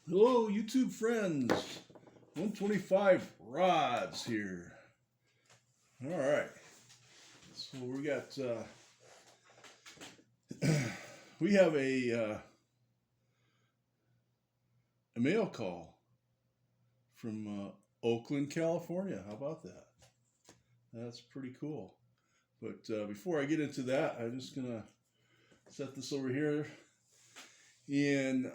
Hello, YouTube friends. 125 rods here. All right. So we got we have a mail call from Oakland, California. How about that? That's pretty cool. But before I get into that, I'm just gonna set this over here and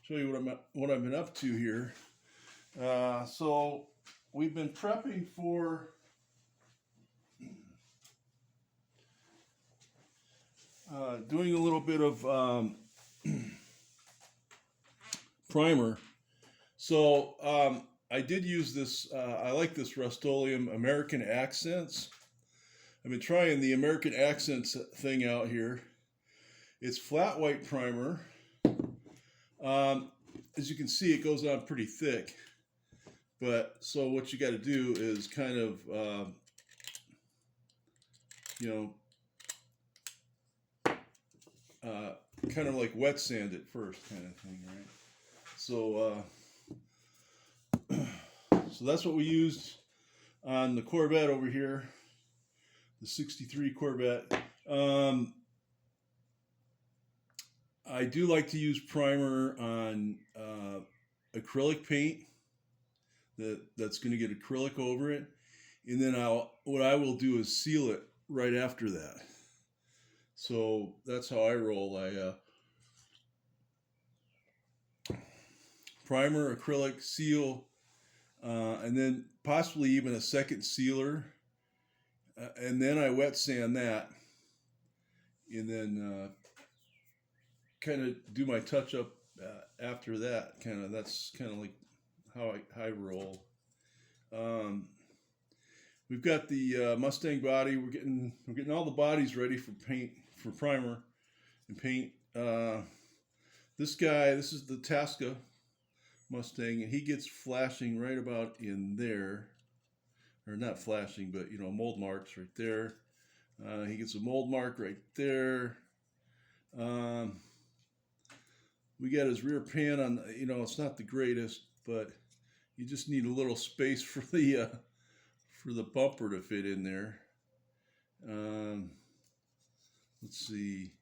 show you what I've been up to here. So we've been prepping for doing a little bit of primer. So I did use this. I like this Rust-Oleum American Accents. I've been trying the American Accents thing out here. It's flat white primer. As you can see, it goes on pretty thick. But so what you got to do is kind of, kind of like wet sand it first, kind of thing, right? So, so that's what we used on the Corvette over here, the '63 Corvette. I do like to use primer on acrylic paint that's going to get acrylic over it, and then what I will do is seal it right after that. So that's how I roll. I primer, acrylic, seal, and then possibly even a second sealer, and then I wet sand that, and then kind of do my touch up after that. That's kind of like how I roll. We've got the Mustang body. We're getting all the bodies ready for paint, for primer and paint. This is the Tasca Mustang, and he gets flashing right about in there, or not flashing, but mold marks right there. He gets a mold mark right there. We got his rear pan on. It's not the greatest, but you just need a little space for the bumper to fit in there. Let's see.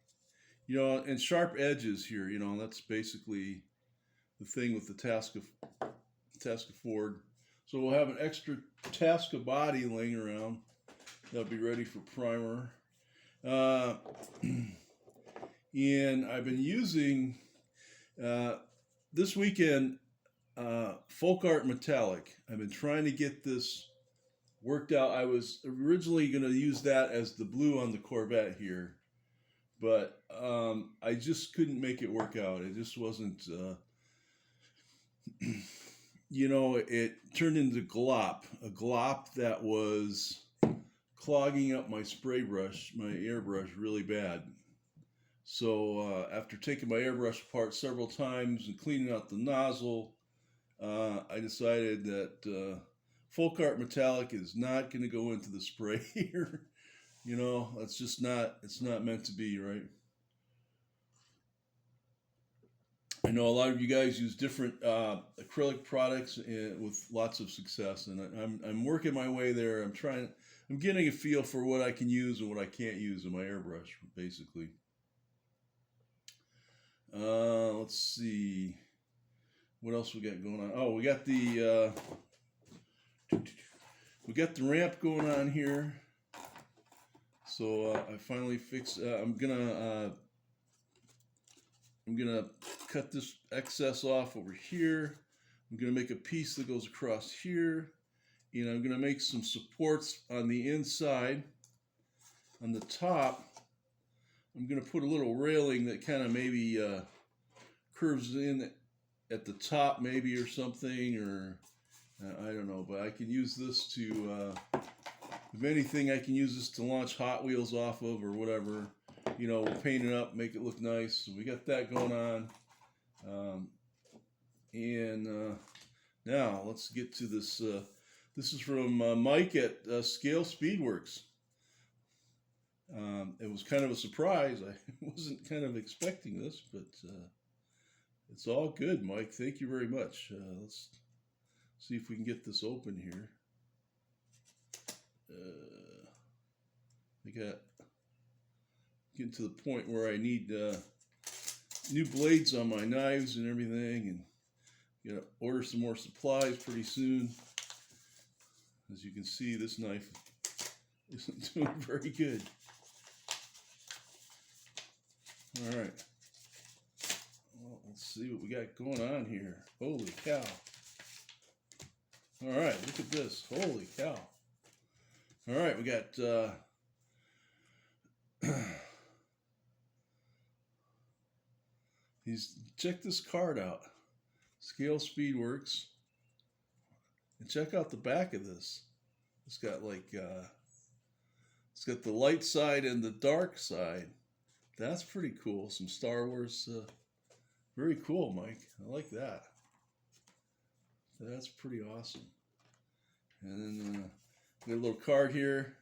And sharp edges here. That's basically the thing with the Tasca Ford. So we'll have an extra Tasca body laying around that'll be ready for primer. And I've been using this weekend Folk Art Metallic. I've been trying to get this worked out. I was originally going to use that as the blue on the Corvette here, but I just couldn't make it work out. It just wasn't, it turned into a glop that was clogging up my spray brush, my airbrush really bad. So after taking my airbrush apart several times and cleaning out the nozzle, I decided that Folk Art Metallic is not going to go into the spray here. It's just it's not meant to be, right? I know a lot of you guys use different acrylic products with lots of success, and I'm working my way there. I'm getting a feel for what I can use and what I can't use in my airbrush, basically. Let's see. What else we got going on? Oh, we got the ramp going on here. So I finally fixed. I'm gonna cut this excess off over here. I'm gonna make a piece that goes across here. I'm gonna make some supports on the inside. On the top, I'm gonna put a little railing that kind of maybe curves in at the top, maybe, or something, or I don't know. But I can use this to, if anything, I can use this to launch Hot Wheels off of or whatever. We'll paint it up, make it look nice. So we got that going on. And now let's get to this. This is from Mike at Scale Speedworks. It was kind of a surprise. I wasn't kind of expecting this, but It's all good, Mike. Thank you very much. Let's see if we can get this open here. I got getting to the point where I need new blades on my knives and everything, and gonna order some more supplies pretty soon. As you can see, this knife isn't doing very good. All right. Well, let's see what we got going on here. Holy cow. All right, look at this. Holy cow. All right, we got check this card out. Scale Speed Works. And check out the back of this. It's got like it's got the light side and the dark side. That's pretty cool. Some Star Wars. Very cool, Mike. I like that. That's pretty awesome. And then got a little card here.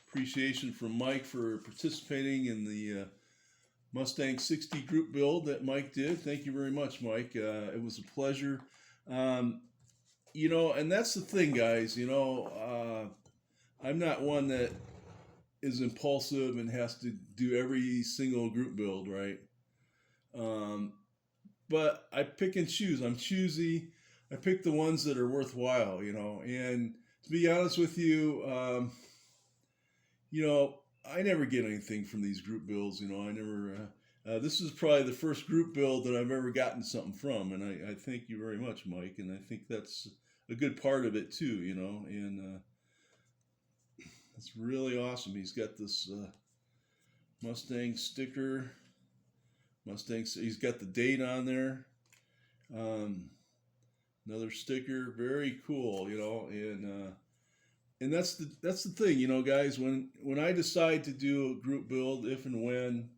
Appreciation from Mike for participating in the Mustang 60 group build that Mike did. Thank you very much, Mike. It was a pleasure. You know, and that's the thing, guys. You know, I'm not one that is impulsive and has to do every single group build, right? But I pick and choose. I'm choosy. I pick the ones that are worthwhile, you know. And to be honest with you, you know, I never get anything from these group builds. You know, I never. This is probably the first group build that I've ever gotten something from, and I thank you very much, Mike. And I think that's a good part of it too. You know, and it's really awesome. He's got this Mustang sticker. He's got the date on there. Another sticker, very cool, you know, and that's the thing, you know, guys. When I decide to do a group build, if and when,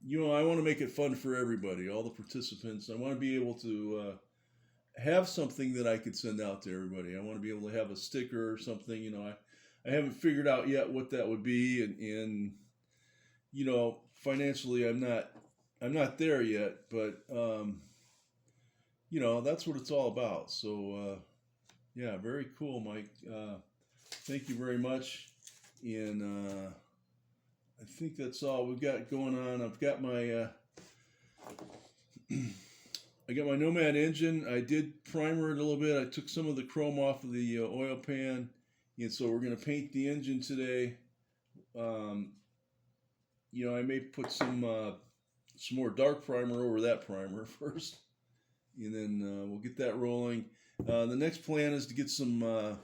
you know, I want to make it fun for everybody, all the participants. I want to be able to have something that I could send out to everybody. I want to be able to have a sticker or something. You know, I haven't figured out yet what that would be, and you know, financially, I'm not there yet, but you know, that's what it's all about. So yeah, very cool, Mike. Thank you very much, and I think that's all we've got going on. I've got my I got my Nomad engine. I did primer it a little bit. I took some of the chrome off of the oil pan, and so we're going to paint the engine today. You know, I may put some more dark primer over that primer first, and then we'll get that rolling. The next plan is to get some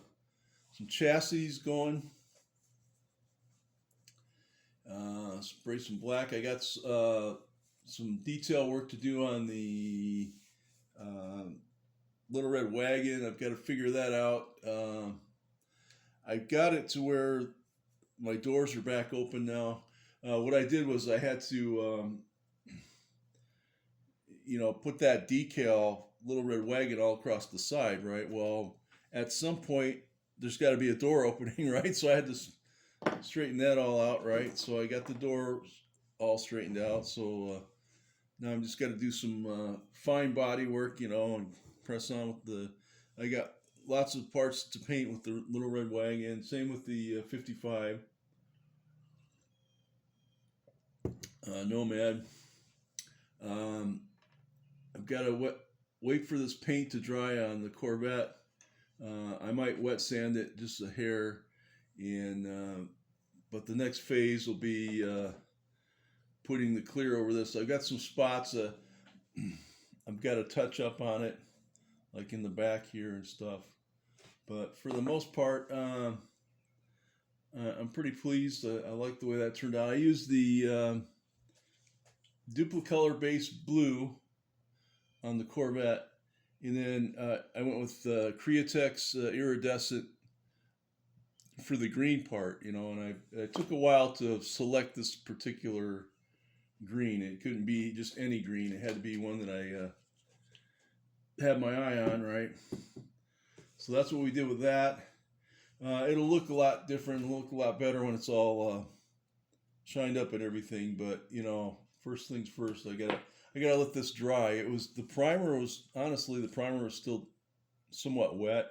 chassis going. Spray some black. I got some detail work to do on the Little Red Wagon. I've got to figure that out. I've got it to where my doors are back open now. What I did was I had to, you know, put that decal Little Red Wagon all across the side, right? Well, at some point, there's got to be a door opening, right? So I had to straighten that all out, right? So I got the door all straightened out. So now I'm just got to do some fine body work, you know, and press on with the. I got lots of parts to paint with the Little Red Wagon. Same with the 55 Nomad. I've got to wait for this paint to dry on the Corvette. I might wet sand it just a hair, and but the next phase will be putting the clear over this. I've got some spots I've got to touch up on it, like in the back here and stuff. But for the most part, I'm pretty pleased. I like the way that turned out. I used the Duplicolor base blue on the Corvette, and then I went with Createx iridescent for the green part, you know, and it took a while to select this particular green. It couldn't be just any green. It had to be one that I had my eye on, right? So that's what we did with that. It'll look a lot different, look a lot better when it's all shined up and everything. But you know, first things first, I gotta let this dry. It was the primer was honestly the primer was still somewhat wet,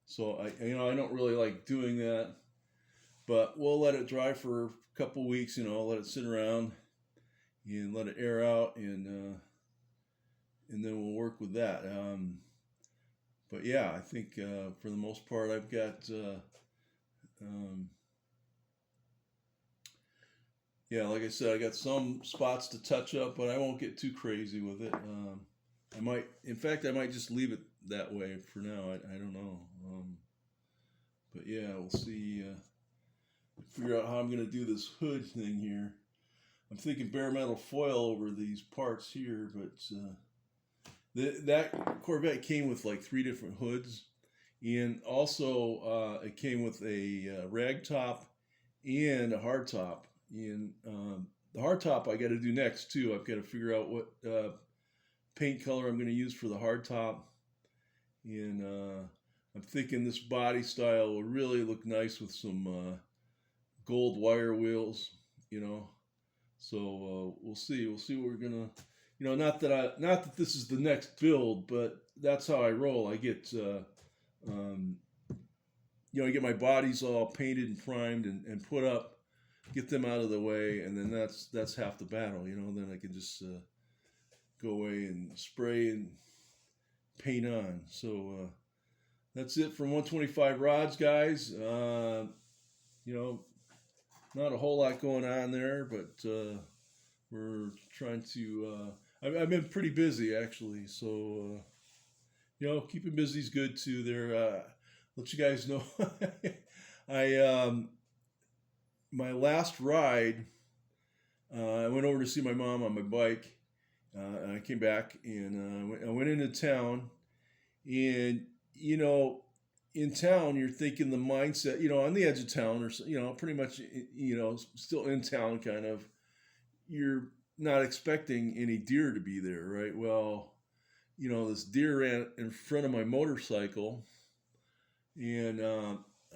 so I don't really like doing that. But we'll let it dry for a couple weeks. Let it sit around and let it air out, and then we'll work with that. But yeah, I think for the most part, I've got um, yeah, like I said, I got some spots to touch up, but I won't get too crazy with it. In fact, I might just leave it that way for now. I don't know. But yeah, we'll see. Figure out how I'm going to do this hood thing here. I'm thinking bare metal foil over these parts here, but that Corvette came with like 3 different hoods, and also it came with a rag top and a hard top. And the hard top I got to do next too. I've got to figure out what paint color I'm going to use for the hard top, and I'm thinking this body style will really look nice with some gold wire wheels, you know. So we'll see. We'll see what we're gonna, not that this is the next build, but that's how I roll. I get, I get my bodies all painted and primed and put up, get them out of the way, and then that's half the battle. Then I can just go away and spray and paint on. So that's it from 125 rods, guys. Not a whole lot going on there, but we're trying to. I've been pretty busy actually, so keeping busy is good too. There, let you guys know, I my last ride, I went over to see my mom on my bike, and I came back and I went into town, and in town, you're thinking the mindset, on the edge of town, or pretty much, still in town, kind of. You're not expecting any deer to be there, right? Well, this deer ran in front of my motorcycle, and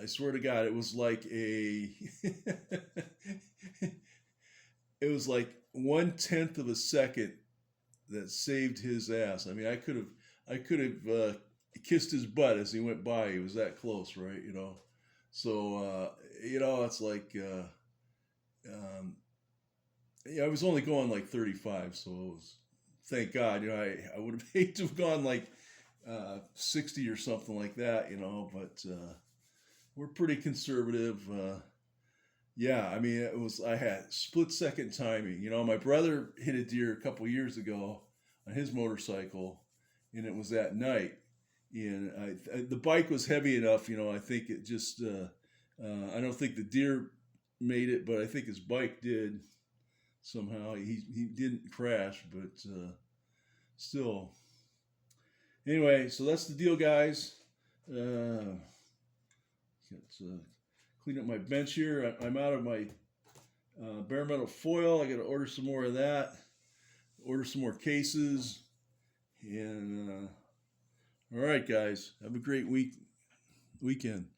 I swear to God, it was like it was like 1/10 of a second that saved his ass. I mean, I could have kissed his butt as he went by. He was that close, right? So it's like I was only going like 35, so it was, thank God. I would have hated to have gone like 60 or something like that, but we're pretty conservative. Yeah, I mean, I had split second timing. My brother hit a deer a couple years ago on his motorcycle, and it was at night. And the bike was heavy enough, I think it just, I don't think the deer made it, but I think his bike did somehow. He didn't crash, but still. Anyway, so that's the deal, guys. Let's clean up my bench here. I'm out of my bare metal foil. I got to order some more of that. Order some more cases. And all right, guys. Have a great weekend.